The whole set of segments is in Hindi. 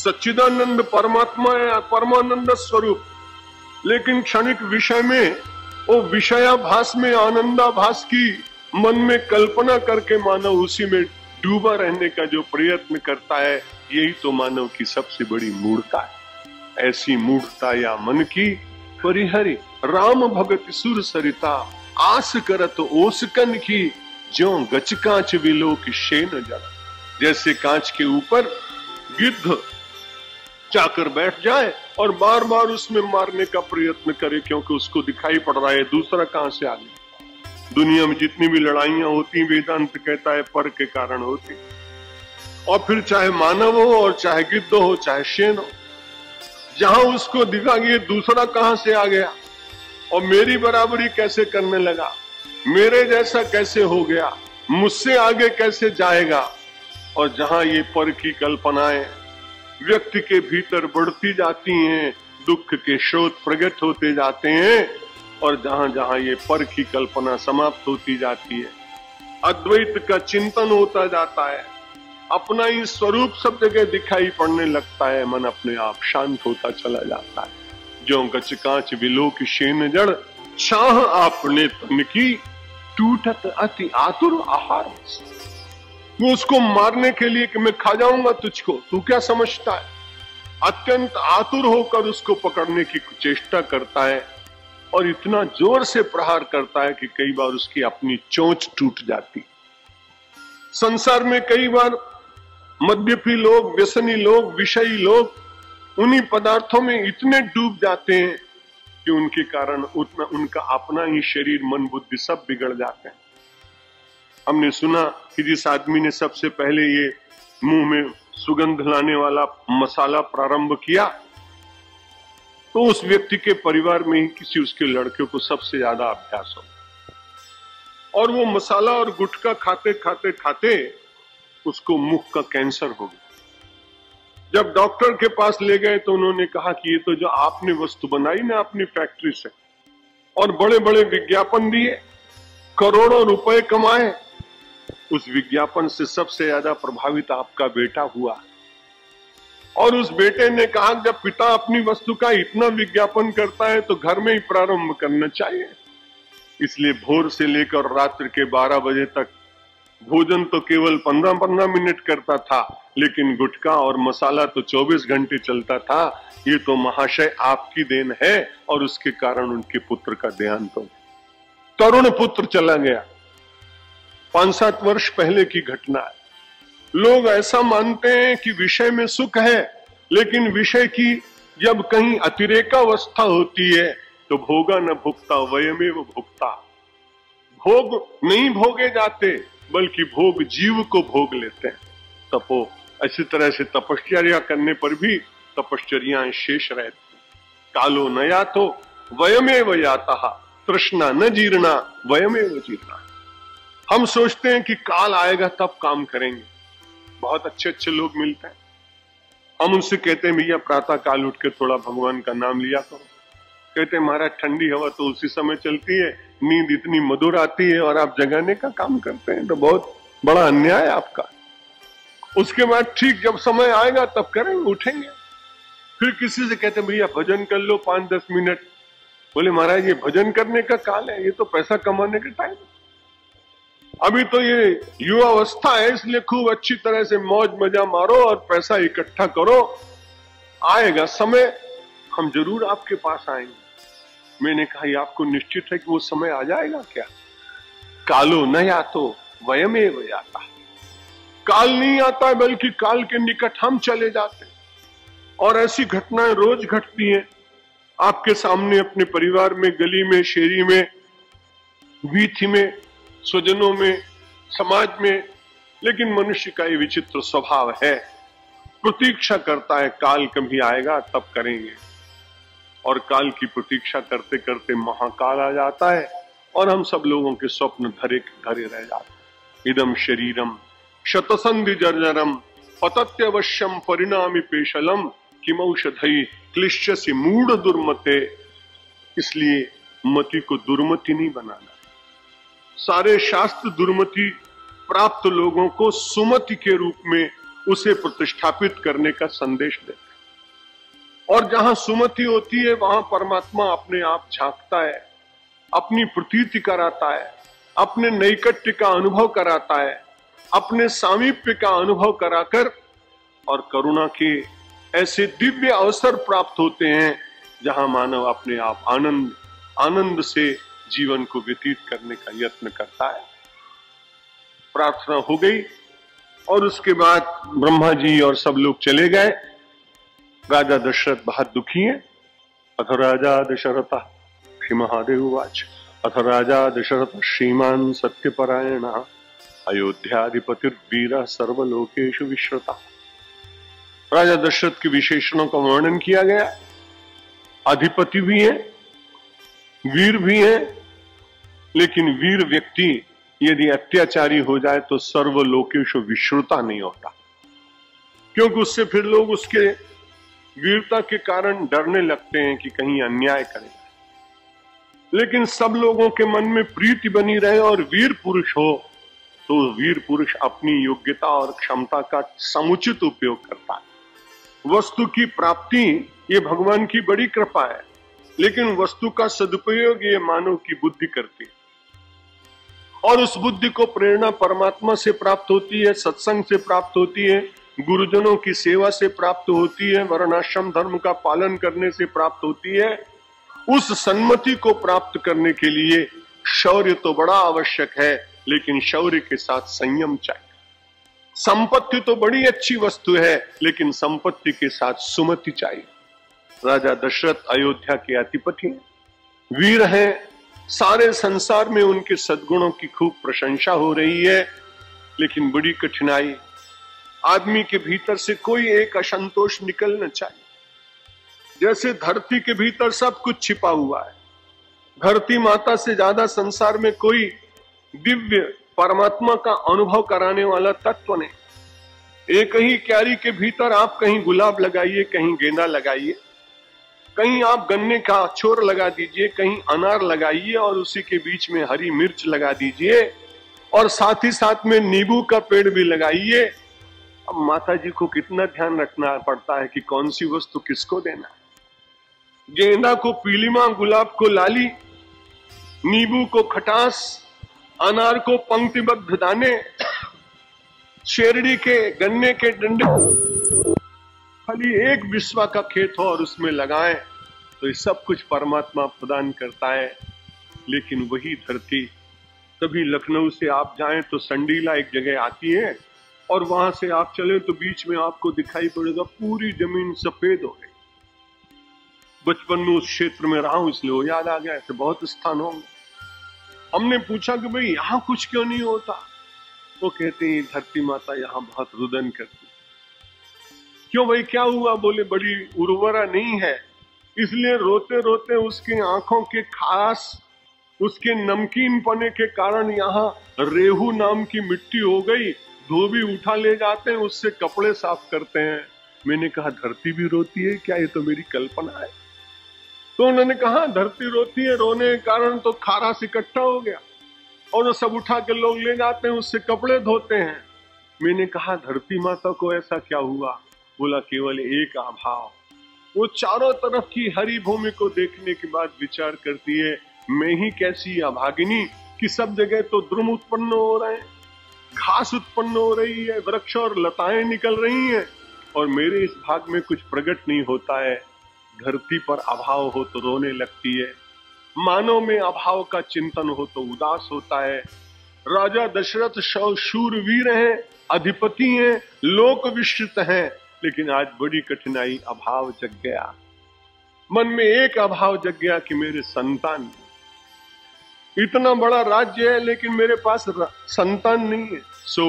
सच्चिदानंद परमात्मा है, परमानंद स्वरूप, लेकिन क्षणिक विषय में वो विषयाभास में आनंदाभास की मन में कल्पना करके मानव उसी में डूबा रहने का जो प्रयत्न करता है, यही तो मानव की सबसे बड़ी मूढ़ता है। ऐसी मूढ़ता या मन की परिहरि राम भगत सुर सरिता, आस करत ओसकन की ज्यों गच कांच विलोक शेन जड़। जैसे कांच के ऊपर गिद्ध जाकर बैठ जाए और बार बार उसमें मारने का प्रयत्न करे, क्योंकि उसको दिखाई पड़ रहा है दूसरा कहां से आ गया। दुनिया में जितनी भी लड़ाइयां होती, वेदांत कहता है पर के कारण होती। और फिर चाहे मानव हो और चाहे गिद्ध हो चाहे शेन हो, जहां उसको दिखा ये दूसरा कहां से आ गया और मेरी बराबरी कैसे करने लगा, मेरे जैसा कैसे हो गया, मुझसे आगे कैसे जाएगा। और जहां ये पर की कल्पनाएं व्यक्ति के भीतर बढ़ती जाती हैं, दुख के स्रोत प्रकट होते जाते हैं, और जहां जहां ये पर की कल्पना समाप्त होती जाती है, अद्वैत का चिंतन होता जाता है, अपना ही स्वरूप सब जगह दिखाई पड़ने लगता है, मन अपने आप शांत होता चला जाता है। जो गच कांच विलोक शेन जड़, छाह आपने तन की टूटत अति आतुर आहार। वो उसको मारने के लिए कि मैं खा जाऊंगा तुझको, तू क्या समझता है, अत्यंत आतुर होकर उसको पकड़ने की चेष्टा करता है और इतना जोर से प्रहार करता है कि कई बार उसकी अपनी चोंच टूट जाती। संसार में कई बार मद्यपी लोग, व्यसनी लोग, विषयी लोग उन्हीं पदार्थों में इतने डूब जाते हैं कि उनके कारण उनका अपना ही शरीर, मन, बुद्धि सब बिगड़ जाते हैं। हमने सुना कि जिस आदमी ने सबसे पहले ये मुंह में सुगंध लाने वाला मसाला प्रारंभ किया, तो उस व्यक्ति के परिवार में ही किसी उसके लड़के को सबसे ज्यादा अभ्यास हो, और वो मसाला और गुटखा खाते खाते खाते उसको मुख का कैंसर हो गया। जब डॉक्टर के पास ले गए तो उन्होंने कहा कि ये तो जो आपने वस्तु बनाई ना अपनी फैक्ट्री से, और बड़े बड़े विज्ञापन दिए, करोड़ों रुपए कमाए, उस विज्ञापन से सबसे ज्यादा प्रभावित आपका बेटा हुआ। और उस बेटे ने कहा जब पिता अपनी वस्तु का इतना विज्ञापन करता है तो घर में ही प्रारंभ करना चाहिए। इसलिए भोर से लेकर रात्रि के 12 बजे तक भोजन तो केवल 15-15 मिनट करता था, लेकिन गुटखा और मसाला तो 24 घंटे चलता था। ये तो महाशय आपकी देन है, और उसके कारण उनके पुत्र का देहांत हो गया। तरुण पुत्र चला गया, 5-7 वर्ष पहले की घटना है। लोग ऐसा मानते हैं कि विषय में सुख है, लेकिन विषय की जब कहीं अतिरेकावस्था होती है तो भोगा न भुगता वयमेव भुगता। भोग नहीं भोगे जाते, बल्कि भोग जीव को भोग लेते हैं। तपो अच्छी तरह से तपश्चर्या करने पर भी तपश्चर्याएं शेष रहती। कालो न यातो वयमेव यातः, तृष्णा न जीर्णा वयमेव जीर्णा। हम सोचते हैं कि काल आएगा तब काम करेंगे। बहुत अच्छे अच्छे लोग मिलते हैं, हम उनसे कहते हैं भैया प्रातः काल उठ के थोड़ा भगवान का नाम लिया करो। कहते हैं महाराज ठंडी हवा तो उसी समय चलती है, नींद इतनी मधुर आती है और आप जगाने का काम करते हैं, तो बहुत बड़ा अन्याय है आपका। उसके बाद ठीक जब समय आएगा तब करेंगे, उठेंगे। फिर किसी से कहते हैं भैया भजन कर लो 5-10 मिनट। बोले महाराज ये भजन करने का काल है, ये तो पैसा कमाने का टाइम है। अभी तो ये युवावस्था है, इसलिए खूब अच्छी तरह से मौज मजा मारो और पैसा इकट्ठा करो। आएगा समय, हम जरूर आपके पास आएंगे। मैंने कहा ये आपको निश्चित है कि वो समय आ जाएगा क्या? कालो न यातो वयमेव याता। काल नहीं आता है, बल्कि काल के निकट हम चले जाते हैं। और ऐसी घटनाएं रोज घटती हैं आपके सामने, अपने परिवार में, गली में, शेरी में, वीथी में, स्वजनों में, समाज में। लेकिन मनुष्य का ये विचित्र स्वभाव है, प्रतीक्षा करता है काल कभी आएगा तब करेंगे, और काल की प्रतीक्षा करते करते महाकाल आ जाता है और हम सब लोगों के स्वप्न धरे धरे रह जाते। इदम शरीरम शतसंधि जर्जरम पतत्यवश्यम परिणामी पेशलम किमौषधई क्लिश्यसि मूढ़ दुर्मते। इसलिए मति को दुर्मति नहीं बनाना। सारे शास्त्र दुर्मति प्राप्त लोगों को सुमति के रूप में उसे प्रतिष्ठापित करने का संदेश देते हैं। और जहां सुमति होती है वहां परमात्मा अपने आप झांकता है, अपनी प्रतीति कराता है, अपने नैकट्य का अनुभव कराता है, अपने सामीप्य का अनुभव कराकर और करुणा के ऐसे दिव्य अवसर प्राप्त होते हैं जहां मानव अपने आप आनंद से जीवन को व्यतीत करने का यत्न करता है। प्रार्थना हो गई और उसके बाद ब्रह्मा जी और सब लोग चले गए। राजा दशरथ बहुत दुखी है। अथ राजा दशरथ श्री महादेव वाच अथ राजा दशरथ श्रीमान सत्यपरायण अयोध्याधिपतिर्वीर सर्वलोकेषु विश्रुता। राजा दशरथ के विशेषणों का वर्णन किया गया। अधिपति भी है, वीर भी है, लेकिन वीर व्यक्ति यदि अत्याचारी हो जाए तो सर्वलोकेषु विश्रुता नहीं होता, क्योंकि उससे फिर लोग उसके वीरता के कारण डरने लगते हैं कि कहीं अन्याय करेगा। लेकिन सब लोगों के मन में प्रीति बनी रहे और वीर पुरुष हो तो वीर पुरुष अपनी योग्यता और क्षमता का समुचित उपयोग करता है। वस्तु की प्राप्ति ये भगवान की बड़ी कृपा है, लेकिन वस्तु का सदुपयोग ये मानव की बुद्धि करती है। और उस बुद्धि को प्रेरणा परमात्मा से प्राप्त होती है, सत्संग से प्राप्त होती है, गुरुजनों की सेवा से प्राप्त होती है, वर्णाश्रम धर्म का पालन करने से प्राप्त होती है। उस सन्मति को प्राप्त करने के लिए शौर्य तो बड़ा आवश्यक है, लेकिन शौर्य के साथ संयम चाहिए। संपत्ति तो बड़ी अच्छी वस्तु है, लेकिन संपत्ति के साथ सुमति चाहिए। राजा दशरथ अयोध्या के अधिपति हैं, वीर हैं, सारे संसार में उनके सद्गुणों की खूब प्रशंसा हो रही है। लेकिन बड़ी कठिनाई, आदमी के भीतर से कोई एक असंतोष निकलना चाहिए। जैसे धरती के भीतर सब कुछ छिपा हुआ है, धरती माता से ज्यादा संसार में कोई दिव्य परमात्मा का अनुभव कराने वाला तत्व नहीं। एक ही क्यारी के भीतर आप कहीं गुलाब लगाइए, कहीं गेंदा लगाइए, कहीं आप गन्ने का छोर लगा दीजिए, कहीं अनार लगाइए और उसी के बीच में हरी मिर्च लगा दीजिए और साथ ही साथ में नींबू का पेड़ भी लगाइए। अब माता जी को कितना ध्यान रखना पड़ता है कि कौन सी वस्तु किसको देना है। गेंदा को पीलिमा, गुलाब को लाली, नींबू को खटास, अनार को पंक्तिबद्ध दाने, शेरड़ी के गन्ने के डंडे, खाली एक विश्वा का खेत हो और उसमें लगाएं तो ये सब कुछ परमात्मा प्रदान करता है। लेकिन वही धरती, कभी लखनऊ से आप जाएं तो संडीला एक जगह आती है और वहां से आप चले तो बीच में आपको दिखाई पड़ेगा पूरी जमीन सफेद हो गई। बचपन में उस क्षेत्र में रहा हूं इसलिए वो याद आ गया। ऐसे बहुत स्थान होंगे। हमने पूछा कि भाई यहाँ कुछ क्यों नहीं होता? वो कहते हैं धरती माता यहाँ बहुत रुदन करती। क्यों भाई, क्या हुआ? बोले बड़ी उर्वरा नहीं है, इसलिए रोते रोते उसकी आंखों के खास, उसके नमकीन पने के कारण यहाँ रेहू नाम की मिट्टी हो गई। धोबी उठा ले जाते हैं, उससे कपड़े साफ करते हैं। मैंने कहा धरती भी रोती है क्या? ये तो मेरी कल्पना है। तो उन्होंने कहा धरती रोती है, रोने के कारण तो खारास इकट्ठा हो गया और वो सब उठा के लोग ले जाते हैं, उससे कपड़े धोते हैं। मैंने कहा धरती माता को ऐसा क्या हुआ? बोला केवल एक अभाव। वो चारों तरफ की हरी भूमि को देखने के बाद विचार करती है, मैं ही कैसी अभागिनी कि सब जगह तो द्रुम उत्पन्न हो रहे हैं, घास उत्पन्न हो रही है, वृक्ष और लताएं निकल रही हैं और मेरे इस भाग में कुछ प्रकट नहीं होता है। धरती पर अभाव हो तो रोने लगती है, मानव में अभाव का चिंतन हो तो उदास होता है। राजा दशरथ शूरवीर हैं, अधिपति हैं, लोक विश्रित हैं, लेकिन आज बड़ी कठिनाई, अभाव जग गया। मन में एक अभाव जग गया कि मेरे संतान, इतना बड़ा राज्य है लेकिन मेरे पास संतान नहीं है। सो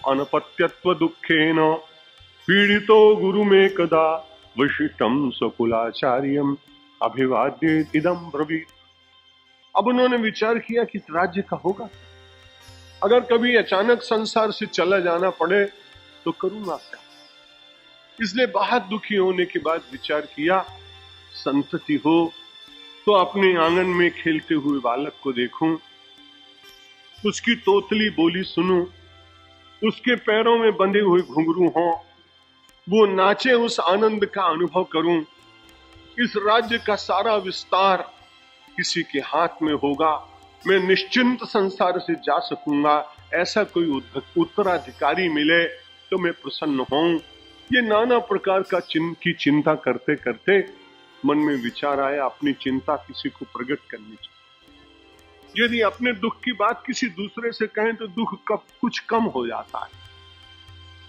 अनपत्यत्व दुखेन पीड़ितो गुरु में कदा वशिष्ठम स्वकुलाचार्यम अभिवाद्य इदम ब्रवीत। अब उन्होंने विचार किया कि इस राज्य का होगा, अगर कभी अचानक संसार से चला जाना पड़े तो करूंगा क्या? इसलिए बहुत दुखी होने के बाद विचार किया, संतति हो तो अपने आंगन में खेलते हुए बालक को देखूं, उसकी तोतली बोली सुनूं, उसके पैरों में बंधे हुए घुंघरू हों, वो नाचे, उस आनंद का अनुभव करूं। इस राज्य का सारा विस्तार किसी के हाथ में होगा, मैं निश्चिंत संसार से जा सकूंगा, ऐसा कोई उत्तराधिकारी मिले तो मैं प्रसन्न हूं। ये नाना प्रकार का की चिंता करते करते मन में विचार आया, अपनी चिंता किसी को प्रकट करनी चाहिए। यदि अपने दुख की बात किसी दूसरे से कहें तो दुख कुछ कम हो जाता है।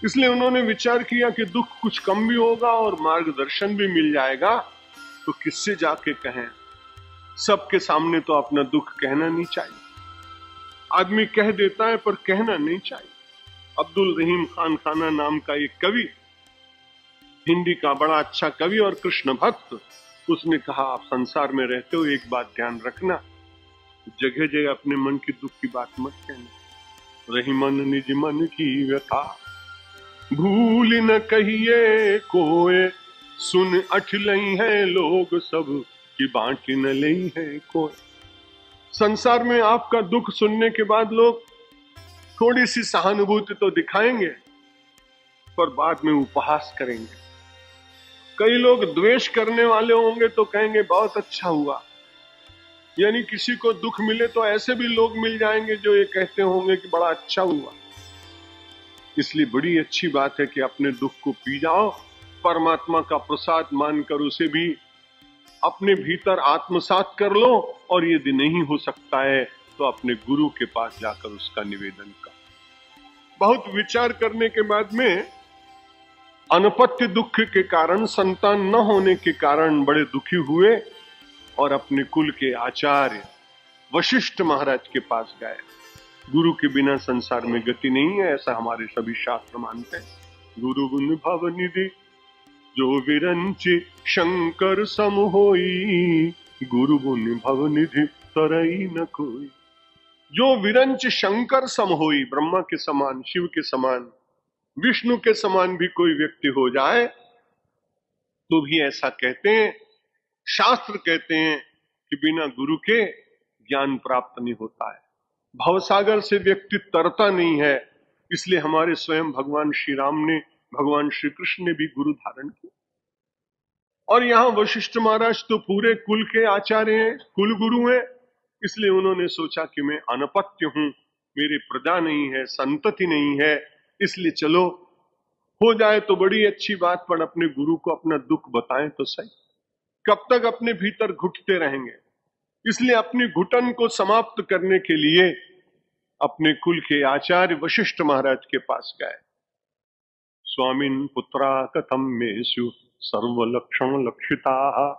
इसलिए उन्होंने विचार किया कि दुख कुछ कम भी होगा और मार्गदर्शन भी मिल जाएगा, तो किससे जाके कहें। सबके सामने तो अपना दुख कहना नहीं चाहिए। आदमी कह देता है पर कहना नहीं चाहिए। अब्दुल रहीम खान खाना नाम का एक कवि, हिंदी का बड़ा अच्छा कवि और कृष्ण भक्त, उसने कहा, आप संसार में रहते हो, एक बात ध्यान रखना, जगह जगह अपने मन की दुख की बात मत कहना। रही मन निज मन की व्यथा, भूल न कहिए कोय, सुन अठ लई है लोग सब, की बांटी न लई है कोय। संसार में आपका दुख सुनने के बाद लोग थोड़ी सी सहानुभूति तो दिखाएंगे, पर बाद में उपहास करेंगे। कई लोग द्वेष करने वाले होंगे तो कहेंगे बहुत अच्छा हुआ, यानी किसी को दुख मिले तो ऐसे भी लोग मिल जाएंगे जो ये कहते होंगे कि बड़ा अच्छा हुआ। इसलिए बड़ी अच्छी बात है कि अपने दुख को पी जाओ, परमात्मा का प्रसाद मानकर उसे भी अपने भीतर आत्मसात कर लो, और यदि नहीं हो सकता है तो अपने गुरु के पास जाकर उसका निवेदन कर। बहुत विचार करने के बाद में अनपत्य दुख के कारण, संतान न होने के कारण बड़े दुखी हुए और अपने कुल के आचार्य वशिष्ठ महाराज के पास गए। गुरु के बिना संसार में गति नहीं है, ऐसा हमारे सभी शास्त्र मानते हैं। गुरु गुण भव निधि जो विरंच शंकर सम होई, गुरु गुण भव निधि तरई न कोई। जो विरंच शंकर सम होई, ब्रह्मा के समान, शिव के समान, विष्णु के समान भी कोई व्यक्ति हो जाए तो भी ऐसा कहते हैं, शास्त्र कहते हैं कि बिना गुरु के ज्ञान प्राप्त नहीं होता है। भवसागर से व्यक्ति तरता नहीं है, इसलिए हमारे स्वयं भगवान श्री राम ने, भगवान श्री कृष्ण ने भी गुरु धारण किया। और यहाँ वशिष्ठ महाराज तो पूरे कुल के आचार्य हैं, कुल गुरु हैं, इसलिए उन्होंने सोचा कि मैं अनपत्य हूं, मेरी प्रजा नहीं है, संतति नहीं है, इसलिए चलो हो जाए तो बड़ी अच्छी बात, पर अपने गुरु को अपना दुख बताएं तो सही। कब तक अपने भीतर घुटते रहेंगे? इसलिए अपनी घुटन को समाप्त करने के लिए अपने कुल के आचार्य वशिष्ठ महाराज के पास गए। स्वामिन पुत्रा कथम मेषु सर्व लक्षण लक्षिता,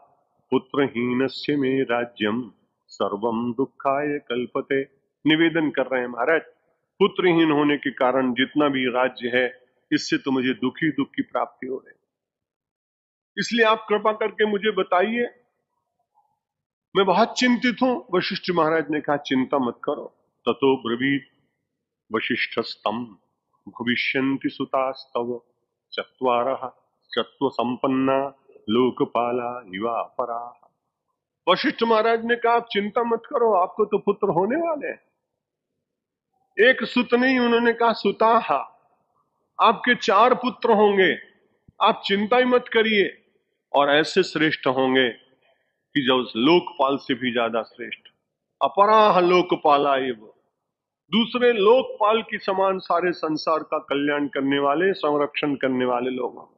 पुत्रहीनस्य मे राज्यम सर्वम दुखाय कल्पते। निवेदन कर रहे हैं, महाराज पुत्रहीन होने के कारण जितना भी राज्य है, इससे तो मुझे दुखी दुख की प्राप्ति हो रही, इसलिए आप कृपा करके मुझे बताइए, मैं बहुत चिंतित हूं। वशिष्ठ महाराज ने कहा, चिंता मत करो। ततो ब्रवीत वशिष्ठस्तम भविष्यन्ति सुतास्तव चत्वारः सत्व संपन्ना लोकपाला युवा परा। वशिष्ठ महाराज ने कहा, आप चिंता मत करो, आपको तो पुत्र होने वाले हैं। एक सुत नहीं, उन्होंने कहा सुताहा, आपके 4 पुत्र होंगे, आप चिंता ही मत करिए। और ऐसे श्रेष्ठ होंगे कि जो लोकपाल से भी ज्यादा श्रेष्ठ, अपराह लोकपाला एव, दूसरे लोकपाल की समान सारे संसार का कल्याण करने वाले, संरक्षण करने वाले लोग।